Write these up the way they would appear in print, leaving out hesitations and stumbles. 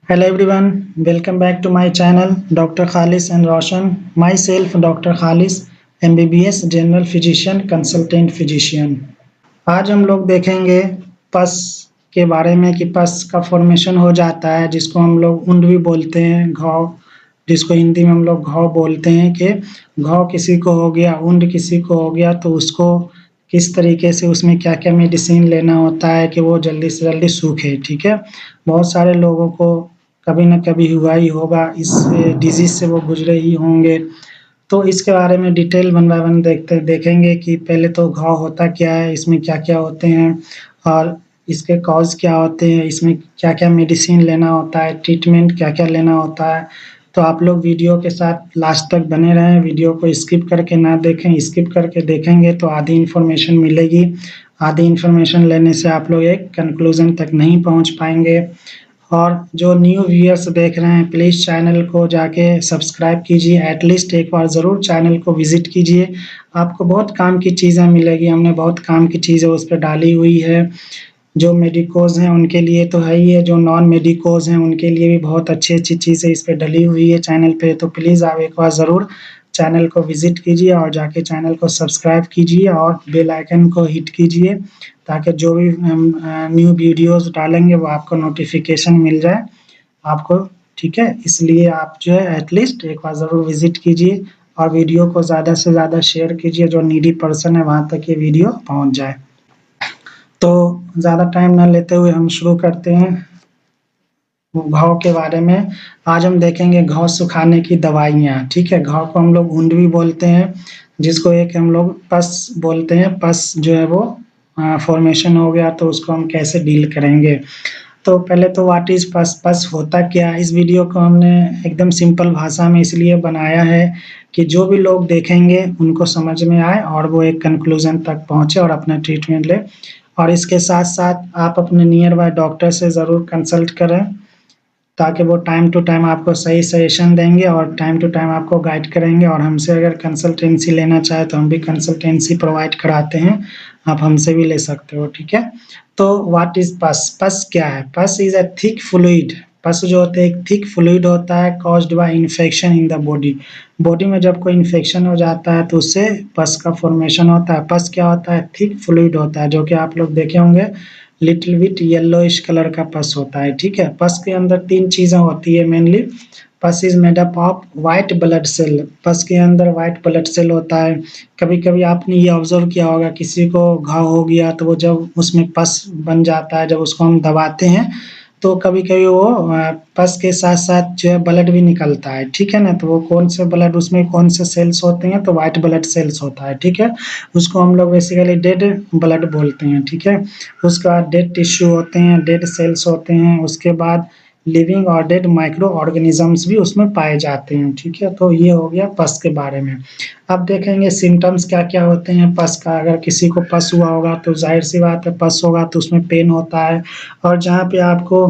Hello everyone, welcome back to my channel Dr. Khalis and Roshan. Myself Dr. Khalis, MBBS General Physician, Consultant Physician. आज हम लोग देखेंगे पस के बारे में कि पस का फॉर्मेशन हो जाता है जिसको हम लोग उंड भी बोलते हैं, घाव जिसको हिंदी में हम लोग घाव बोलते हैं कि घाव किसी को हो गया, उंड किसी को हो गया तो उसको किस तरीके से उसमें क्या-क्या मेडिसिन लेना होता है कि वो जल्दी से जल्दी सूखे, ठीक है? बहुत सारे लोगों को कभी न कभी हुआ ही होगा, इस डिज़ीज़ से वो गुज़रे ही होंगे। तो इसके बारे में डिटेल वन बाय वन देखेंगे कि पहले तो घाव होता क्या है, इसमें क्या-क्या होते हैं और इसके कॉज़ क्या होते हैं, इसमें क्या-क्या मेडिसिन लेना होता है, ट्रीटमेंट क्या-क्या लेना होता है। तो आप लोग वीडियो के साथ लास्ट तक बने रहें, वीडियो को स्किप करके ना देखें, स्किप करके देखेंगे तो आधी इन्फॉर्मेशन मिलेगी। आधी इन्फॉर्मेशन लेने से आप लोग एक कंक्लूज़न तक नहीं पहुँच पाएँगे। और जो न्यू व्यूअर्स देख रहे हैं प्लीज़ चैनल को जाके सब्सक्राइब कीजिए, एटलीस्ट एक बार ज़रूर चैनल को विज़िट कीजिए। आपको बहुत काम की चीज़ें मिलेगी, हमने बहुत काम की चीज़ें उस पे डाली हुई है। जो मेडिकोज़ हैं उनके लिए तो है ही है, जो नॉन मेडिकोज़ हैं उनके लिए भी बहुत अच्छी-अच्छी चीज़ें इस पे डली हुई है चैनल पे, तो प्लीज़ आप एक बार ज़रूर चैनल को विज़िट कीजिए और जाके चैनल को सब्सक्राइब कीजिए और बेल आइकन को हिट कीजिए, ताकि जो भी हम न्यू वीडियोज़ डालेंगे वो आपको नोटिफ़िकेशन मिल जाए आपको, ठीक है? इसलिए आप जो है एटलीस्ट एक बार ज़रूर विज़िट कीजिए और वीडियो को ज़्यादा से ज़्यादा शेयर कीजिए, जो नीडी पर्सन है वहाँ तक ये वीडियो पहुँच जाए। तो ज़्यादा टाइम ना लेते हुए हम शुरू करते हैं घाव के बारे में। आज हम देखेंगे घाव सुखाने की दवाइयाँ, ठीक है? घाव को हम लोग वुंड भी बोलते हैं, जिसको एक हम लोग पस बोलते हैं। पस जो है वो फॉर्मेशन हो गया तो उसको हम कैसे डील करेंगे। तो पहले तो व्हाट इज़ पस? पस होता क्या है? इस वीडियो को हमने एकदम सिंपल भाषा में इसलिए बनाया है कि जो भी लोग देखेंगे उनको समझ में आए और वो एक कंक्लूज़न तक पहुँचे और अपना ट्रीटमेंट लें। और इसके साथ-साथ आप अपने नियर बाय डॉक्टर से ज़रूर कंसल्ट करें, ताकि वो टाइम टू टाइम आपको सही सजेशन देंगे और टाइम टू टाइम आपको गाइड करेंगे। और हमसे अगर कंसल्टेंसी लेना चाहें तो हम भी कंसल्टेंसी प्रोवाइड कराते हैं, आप हमसे भी ले सकते हो, ठीक है? तो व्हाट इज़ पस? पस क्या है? पस इज़ अ थिक फ्लूइड। पस जो होता है एक थिक फ्लूइड होता है caused by infection in the body. Body में जब कोई इन्फेक्शन हो जाता है तो उससे पस का फॉर्मेशन होता है। पस क्या होता है? थिक फ्लूइड होता है, जो कि आप लोग देखे होंगे लिटिल बिट येलोइश कलर का पस होता है, ठीक है? पस के अंदर 3 चीज़ें होती है mainly. Pus is made up of white blood cell. Pus के अंदर व्हाइट ब्लड सेल होता है। कभी-कभी आपने ये ऑब्ज़र्व किया होगा किसी को घाव हो गया तो वो जब उसमें पस बन जाता है, जब उसको हम दबाते हैं तो कभी-कभी वो पस के साथ-साथ जो है ब्लड भी निकलता है, ठीक है ना? तो वो कौन से ब्लड उसमें कौन से सेल्स होते हैं तो व्हाइट ब्लड सेल्स होता है, ठीक है? उसको हम लोग बेसिकली डेड ब्लड बोलते हैं, ठीक है? उसके बाद डेड टिश्यू होते हैं, डेड सेल्स होते हैं, उसके बाद लिविंग और डेड माइक्रो ऑर्गेनिज़म्स भी उसमें पाए जाते हैं, ठीक है? तो ये हो गया पस के बारे में। अब देखेंगे सिम्पटम्स क्या-क्या होते हैं पस का। अगर किसी को पस हुआ होगा तो ज़ाहिर-सी बात है पस होगा तो उसमें पेन होता है, और जहाँ पे आपको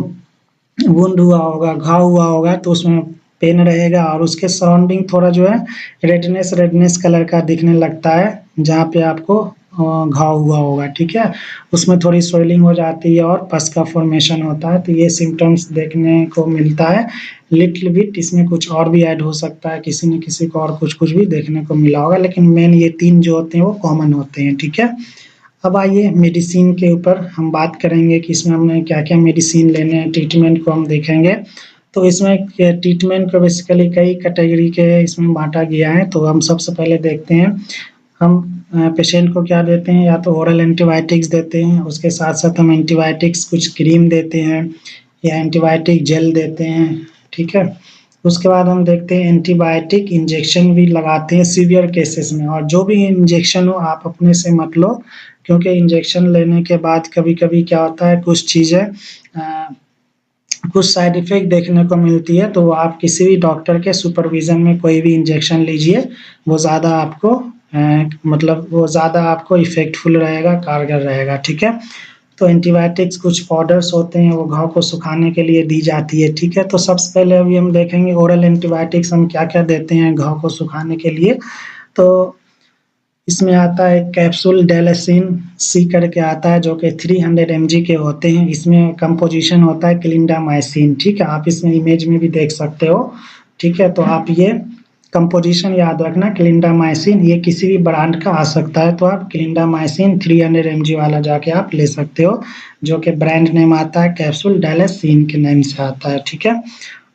वुंड हुआ होगा, घाव हुआ होगा तो उसमें पेन रहेगा और उसके सराउंडिंग थोड़ा जो है रेडनेस कलर का दिखने लगता है, जहाँ पे आपको घाव हुआ होगा, ठीक है? उसमें थोड़ी स्वेलिंग हो जाती है और पस का फॉर्मेशन होता है, तो ये सिम्पटम्स देखने को मिलता है। लिटिल बिट इसमें कुछ और भी ऐड हो सकता है, किसी न किसी को और कुछ-कुछ भी देखने को मिला होगा, लेकिन मेन ये 3 जो होते हैं वो कॉमन होते हैं, ठीक है? अब आइए मेडिसिन के ऊपर हम बात करेंगे कि इसमें हमें क्या-क्या मेडिसिन लेने हैं, ट्रीटमेंट को हम देखेंगे। तो इसमें ट्रीटमेंट को बेसिकली कई कैटेगरी के इसमें बाँटा गया है, तो हम सबसे पहले देखते हैं, हम पेशेंट को क्या देते हैं, या तो ओरल एंटीबायोटिक्स देते हैं, उसके साथ-साथ हम एंटीबायोटिक्स कुछ क्रीम देते हैं या एंटीबायोटिक जेल देते हैं, ठीक है? उसके बाद हम देखते हैं एंटीबायोटिक इंजेक्शन भी लगाते हैं सीवियर केसेस में, और जो भी इंजेक्शन हो आप अपने से मत लो, क्योंकि इंजेक्शन लेने के बाद कभी-कभी क्या होता है कुछ चीज़ें कुछ साइड इफ़ेक्ट देखने को मिलती है, तो आप किसी भी डॉक्टर के सुपरविज़न में कोई भी इंजेक्शन लीजिए, वो ज़्यादा आपको मतलब वो ज़्यादा आपको इफ़ेक्टफुल रहेगा, कारगर रहेगा, ठीक है? तो एंटीबायोटिक्स कुछ पाउडर्स होते हैं, वो घाव को सुखाने के लिए दी जाती है, ठीक है? तो सबसे पहले अभी हम देखेंगे ओरल एंटीबायोटिक्स हम क्या-क्या देते हैं घाव को सुखाने के लिए। तो इसमें आता है कैप्सूल डेलेसिन सी करके आता है, जो कि 300 mg के होते हैं। इसमें कंपोजिशन होता है क्लिंडामाइसिन, ठीक है। आप इसमें इमेज में भी देख सकते हो, ठीक है। तो आप ये कंपोजिशन याद रखना, क्लिंडामाइसिन, ये किसी भी ब्रांड का आ सकता है, तो आप क्लिंडामाइसिन 300 mg वाला जाके आप ले सकते हो, जो कि ब्रांड नेम आता है कैप्सूल डेलेसिन के नेम से आता है, ठीक है।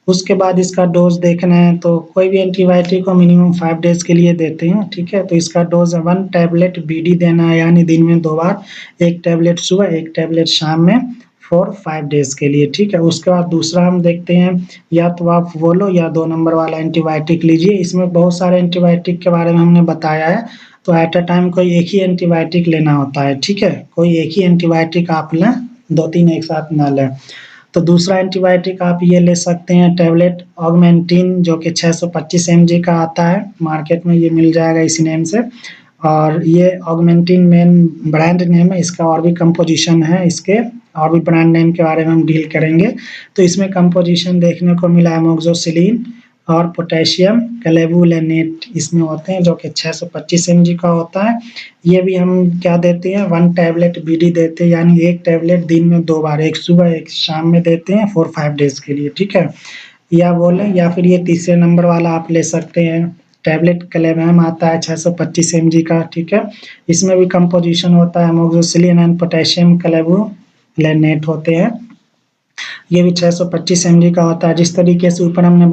उसके बाद इसका डोज देखना है, तो कोई भी एंटीबायोटिक को मिनिमम 5 डेज के लिए देते हैं, ठीक है। तो इसका डोज 1 टैबलेट बीडी देना है, यानी दिन में 2 बार, 1 टैबलेट सुबह 1 टैबलेट शाम में, फॉर 5 डेज के लिए, ठीक है। उसके बाद दूसरा हम देखते हैं, या तो आप वोलो या 2 नंबर वाला एंटीबायोटिक लीजिए। इसमें बहुत सारे एंटीबायोटिक के बारे में हमने बताया है, तो एट अ टाइम कोई एक ही एंटीबायोटिक लेना होता है, ठीक है। कोई एक ही एंटीबायोटिक आप लें, 2-3 एक साथ ना लें। तो दूसरा एंटीबायोटिक आप ये ले सकते हैं टैबलेट ऑगमेंटिन, जो कि 625 mg का आता है, मार्केट में ये मिल जाएगा इसी नेम से। और ये ऑगमेंटिन मेन ब्रांड नेम है, इसका और भी कंपोजिशन है, इसके और भी ब्रांड नेम के बारे में हम डील करेंगे। तो इसमें कंपोजिशन देखने को मिला एमोक्सिसिलिन और पोटेशियम क्लेवुलेनेट इसमें होते हैं, जो कि 625 mg का होता है। ये भी हम क्या देते हैं, 1 टैबलेट बीडी देते हैं, यानी 1 टैबलेट दिन में 2 बार, एक सुबह एक शाम में देते हैं फॉर 5 डेज के लिए, ठीक है। या बोलें, या फिर ये तीसरे नंबर वाला आप ले सकते हैं, टैबलेट क्लेवैम आता है 625 mg का, ठीक है। इसमें भी कंपोजिशन होता है एमोक्सिसिलिन एंड पोटेशियम क्लेवुलेनेट होते हैं। ये भी 625 mg का होता है। जिस तरीके से ऊपर हमने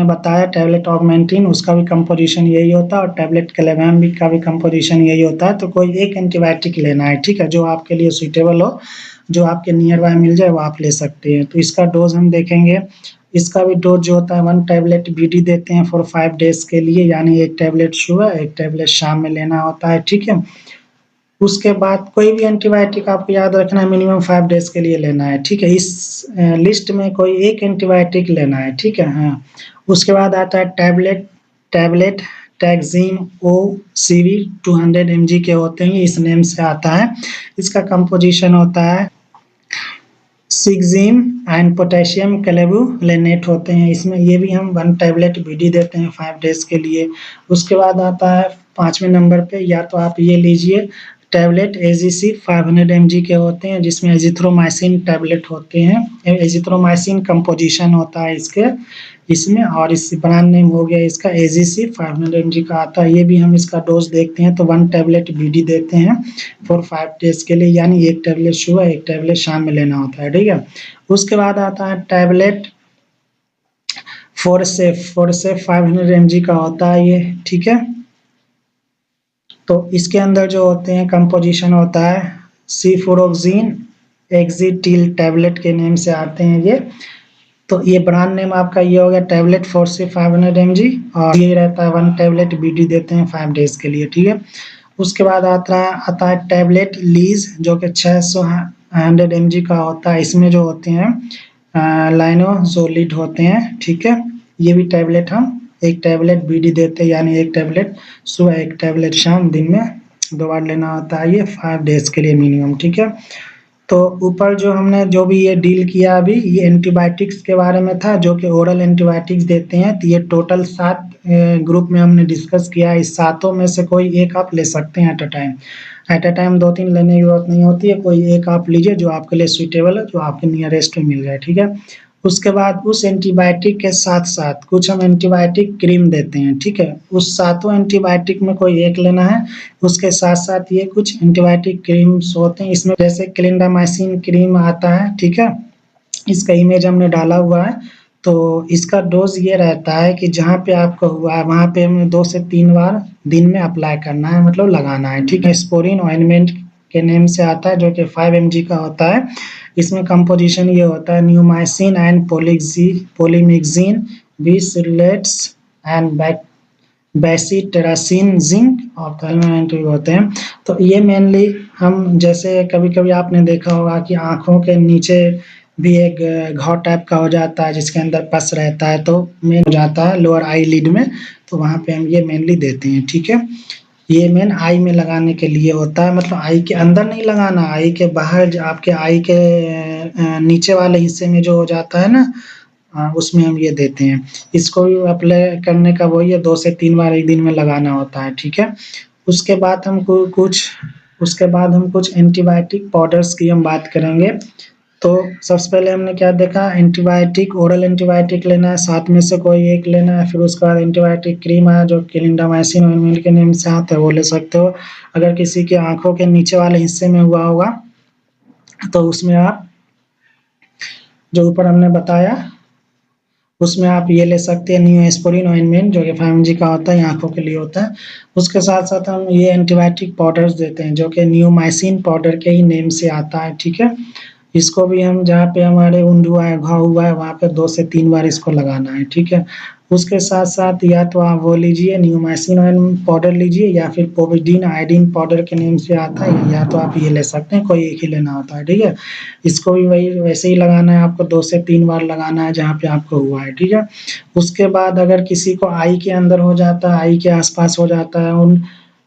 बताया टैबलेट ऑगमेंटिन, उसका भी कंपोजिशन यही होता है, और टैबलेट क्लेवैम भी का भी कंपोजिशन यही होता है। तो कोई एक एंटीबायोटिक लेना है, ठीक है, जो आपके लिए सुइटेबल हो, जो आपके नियर बाय मिल जाए वो आप ले सकते हैं। तो इसका डोज हम देखेंगे, इसका भी डोज जो होता है 1 टैबलेट बीडी देते हैं फॉर 5 डेज के लिए, यानी 1 टैबलेट सुबह 1 टैबलेट शाम में लेना होता है, ठीक है। उसके बाद कोई भी एंटीबायोटिक आपको याद रखना है मिनिमम 5 डेज के लिए लेना है, ठीक है। इस लिस्ट में कोई एक एंटीबायोटिक लेना है, ठीक है। हाँ, उसके बाद आता है टैबलेट टैक्सिम ओ सीवी 200 mg के होते हैं, इस नेम से आता है। इसका कंपोजिशन होता है सिक्जिम एंड पोटेशियम क्लेवुलेनेट होते हैं। इसमें ये भी हम 1 टैबलेट बीडी देते हैं 5 डेज के लिए। उसके बाद आता है 5वें नंबर पे, या तो आप ये लीजिए टैबलेट एजीसी 500 mg के होते हैं, जिसमें एजिथ्रोमाइसिन टैबलेट होते हैं। एजिथ्रोमाइसिन कंपोजिशन होता है इसमें, और इस ब्रांड नेम हो गया इसका एजीसी 500 mg का आता है। ये भी हम इसका डोज देखते हैं, तो 1 टैबलेट बीडी देते हैं फॉर 5 डेज के लिए, यानी 1 टैबलेट सुबह 1 टैबलेट शाम में लेना होता है, ठीक है। उसके बाद आता है टैबलेट फोरसेफ 500 mg का होता है ये, ठीक है। तो इसके अंदर जो होते हैं कंपोजिशन होता है सीफ्लोरोक्सिन एक्जिटिल टैबलेट के नेम से आते हैं ये। तो ये ब्रांड नेम आपका ये हो गया टैबलेट फोरसेफ 500 mg, और ये रहता है 1 टैबलेट बीडी देते हैं 5 डेज के लिए, ठीक है। उसके बाद आता है टैबलेट लीज, जो कि 600 mg का होता है। इसमें जो होते हैं लाइनोजोलिड होते हैं, ठीक है। ये भी टैबलेट हम 1 टैबलेट बीडी देते हैं, यानी 1 टैबलेट सुबह 1 टैबलेट शाम, दिन में 2 बार लेना होता है, ये 5 डेज के लिए मिनिमम, ठीक है। तो ऊपर जो हमने जो भी ये डील किया अभी, ये एंटीबायोटिक्स के बारे में था, जो कि ओरल एंटीबायोटिक्स देते हैं। तो ये टोटल 7 ग्रुप में हमने डिस्कस किया। इस 7 में से कोई एक आप ले सकते हैं एट अ टाइम 2-3 लेने की जरूरत नहीं होती है, कोई एक आप लीजिए जो आपके लिए सुइटेबल है, जो आपके नियरेस्ट में मिल जाए, ठीक है। उसके बाद उस एंटीबायोटिक के साथ-साथ कुछ हम एंटीबायोटिक क्रीम देते हैं, ठीक है। उस 7 एंटीबायोटिक में कोई एक लेना है, उसके साथ-साथ ये कुछ एंटीबायोटिक क्रीम्स होते हैं। इसमें जैसे क्लिंडामाइसिन क्रीम आता है, ठीक है। इसका इमेज हमने डाला हुआ है। तो इसका डोज ये रहता है कि जहाँ पे आपको हुआ है वहाँ पे हमें 2 से 3 बार दिन में अप्लाई करना है, मतलब लगाना है, ठीक है। स्पोरिन ऑइंटमेंट के नेम से आता है, जो कि 5 mg का होता है। इसमें कंपोजिशन ये होता है neomycin and polymyxin B sulphates and bacitracin zinc ophthalmic ointment होते हैं। तो ये मेनली हम, जैसे कभी-कभी आपने देखा होगा कि आँखों के नीचे भी एक घाव टाइप का हो जाता है, जिसके अंदर पस रहता है, तो मेन हो जाता है लोअर आई लिड में, तो वहाँ पे हम ये मेनली देते हैं, ठीक है। ये मेन आई में लगाने के लिए होता है, मतलब आई के अंदर नहीं लगाना, आई के बाहर, आपके आई के नीचे वाले हिस्से में जो हो जाता है ना, उसमें हम ये देते हैं। इसको भी अप्लाई करने का वही है, 2 से 3 बार एक दिन में लगाना होता है, ठीक है। उसके बाद हम कुछ एंटीबायोटिक पाउडर्स की हम बात करेंगे। तो सबसे पहले हमने क्या देखा, एंटीबायोटिक, ओरल एंटीबायोटिक लेना है, 7 में से कोई एक लेना है। फिर उसके बाद एंटीबायोटिक क्रीम आया जो क्लिंडामाइसिन ऑइंटमेंट के नेम से आता है, वो ले सकते हो। अगर किसी के आँखों के नीचे वाले हिस्से में हुआ होगा तो उसमें आप जो ऊपर हमने बताया उसमें आप ये ले सकते हैं नियोस्पोरिन ऑइंटमेंट जो कि 5 mg का होता है, ये आँखों के लिए होता है। उसके साथ-साथ हम ये एंटीबायोटिक पाउडर्स देते हैं जो कि नियोमाइसिन पाउडर के ही नेम से आता है, ठीक है। इसको भी हम जहाँ पे हमारे वुंड हुआ है, घाव हुआ है, वहाँ पे 2 से 3 बार इसको लगाना है, ठीक है। उसके साथ-साथ या तो आप वो लीजिए नियोमाइसिन ऑइंटमेंट पाउडर लीजिए या फिर पोविडीन आयोडीन पाउडर के नेम से आता है, या तो आप ये ले सकते हैं, कोई एक ही लेना होता है, ठीक है। इसको भी वही वैसे ही लगाना है आपको, 2 से 3 बार लगाना है जहाँ पे आपको हुआ है, ठीक है। उसके बाद अगर किसी को आई के अंदर हो जाता है, आई के आस-पास हो जाता है, उन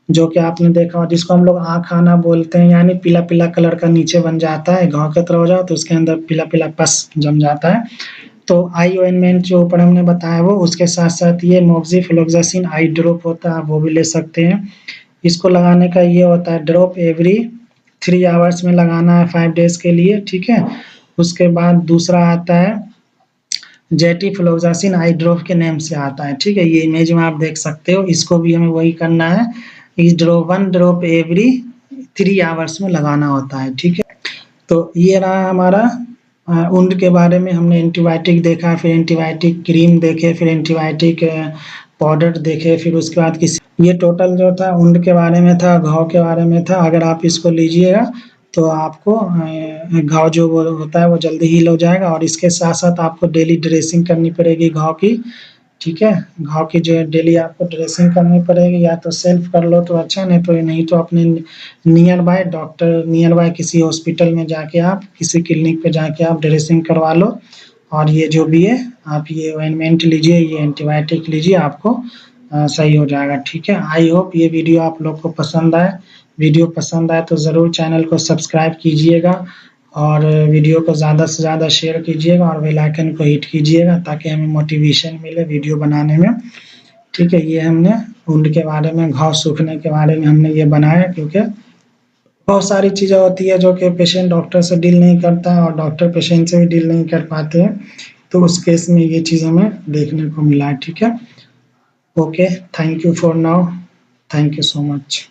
जो कि आपने देखा हो जिसको हम लोग आँख आना बोलते हैं, यानी पीला-पीला कलर का नीचे बन जाता है, घाव की तरह हो जाओ तो उसके अंदर पीला-पीला पस जम जाता है। तो आई ऑइंटमेंट जो ऊपर हमने बताया वो, उसके साथ-साथ ये मोक्सीफ्लोक्सासिन आई ड्रॉप होता है, वो भी ले सकते हैं। इसको लगाने का ये होता है ड्रॉप एवरी 3 आवर्स में लगाना है 5 डेज़ के लिए, ठीक है। उसके बाद दूसरा आता है जेटिफ्लोक्सासिन आई ड्रॉप के नेम से आता है, ठीक है। ये इमेज में आप देख सकते हो, इसको भी हमें वही करना है। इस ड्रॉप 1 ड्रॉप एवरी 3 आवर्स में लगाना होता है, ठीक है। तो ये रहा हमारा वुंड के बारे में। हमने एंटीबायोटिक देखा, फिर एंटीबायोटिक क्रीम देखे, फिर एंटीबायोटिक पाउडर देखे, फिर उसके बाद ये टोटल जो था वुंड के बारे में था, घाव के बारे में था। अगर आप इसको लीजिएगा तो आपको घाव जो वो होता है वो जल्दी हील हो जाएगा, और इसके साथ-साथ आपको डेली ड्रेसिंग करनी पड़ेगी घाव की, ठीक है। घाव की जो है डेली आपको ड्रेसिंग करनी पड़ेगी, या तो सेल्फ कर लो तो अच्छा, नहीं तो अपने नियर बाय किसी हॉस्पिटल में जाके आप किसी क्लिनिक पे जाके आप ड्रेसिंग करवा लो। और ये जो भी है आप ये ऑइंटमेंट लीजिए, ये एंटीबायोटिक लीजिए, आपको सही हो जाएगा, ठीक है। आई होप ये वीडियो आप लोग को पसंद आए। वीडियो पसंद आए तो ज़रूर चैनल को सब्सक्राइब कीजिएगा, और वीडियो को ज़्यादा से ज़्यादा शेयर कीजिएगा, और बेल आइकन को हिट कीजिएगा ताकि हमें मोटिवेशन मिले वीडियो बनाने में, ठीक है। ये हमने वुंड के बारे में, घाव सूखने के बारे में हमने ये बनाया, क्योंकि बहुत सारी चीज़ें होती है जो कि पेशेंट डॉक्टर से डील नहीं करता है, और डॉक्टर पेशेंट से भी डील नहीं कर पाते हैं। तो उस केस में ये चीज़ हमें देखने को मिला है, ठीक है। Okay, thank you for now, thank you so much.